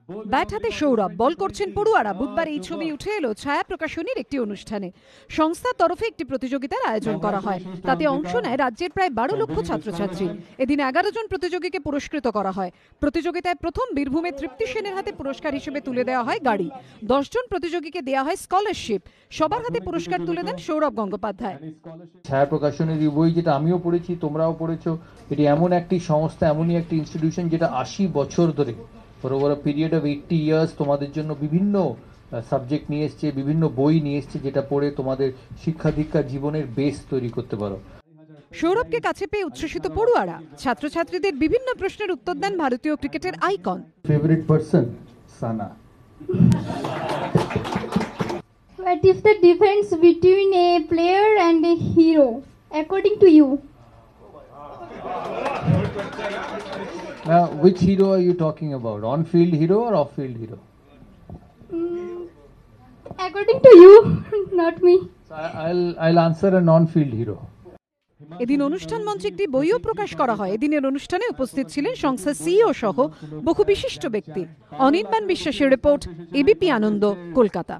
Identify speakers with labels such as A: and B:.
A: Bat হাতে সৌরভ, বল করছেন পড়ুয়ারা। বুধবার এই ছবি উঠে এলো ছায়া প্রকাশনীর একটি অনুষ্ঠানে। সংস্থার তরফে একটি প্রতিযোগিতার আয়োজন করা হয়। তাতে অংশ নেয় রাজ্যের প্রায় 12 লক্ষ ছাত্রছাত্রী। এদিন 11 জন প্রতিযোগীকে পুরস্কৃত করা হয়। প্রতিযোগিতায় প্রথম বীরভূমে তৃপ্তি সেনের হাতে পুরস্কার হিসেবে তুলে দেওয়া হয় গাড়ি। 10 জন প্রতিযোগীকে দেওয়া হয় স্কলারশিপ। সবার হাতে পুরস্কার তুলে দেন সৌরভ গঙ্গোপাধ্যায়।
B: ছায়া প্রকাশনের এই বই, যেটা আমিও পড়েছি, তোমরাও পড়েছো, এটি এমন একটি সংস্থা, এমনই একটি ইনস্টিটিউশন যেটা 80 বছর ধরে, over a period of 80 years তোমাদের জন্য বিভিন্ন সাবজেক্ট নিয়ে এসছে, বিভিন্ন বই নিয়ে এসছে, যেটা পড়ে তোমাদের শিক্ষা দীক্ষা জীবনের বেস তৈরি করতে পারো।
A: সৌরভকে কাছে পেয়ে উচ্ছ্বসিত পড়ুয়ারা। ছাত্রছাত্রীদের বিভিন্ন প্রশ্নের উত্তর দেন ভারতীয় ক্রিকেটের icon.
B: Favourite person Sana.
C: What is the difference between a player and a hero, according to you?
B: Now, which hero are you talking about? On-field hero or off-field hero?
C: According to you, not me.
B: So I'll answer a non-field hero.
A: এদিন অনুষ্ঠান মঞ্চে একটি বইও প্রকাশ করা হয়। এদিনের অনুষ্ঠানে উপস্থিত ছিলেন সংস্থার সিইও সহ বহু বিশিষ্ট ব্যক্তি। অনির্বাণ বিশ্বাসের রিপোর্ট, এবিপি আনন্দ, কলকাতা।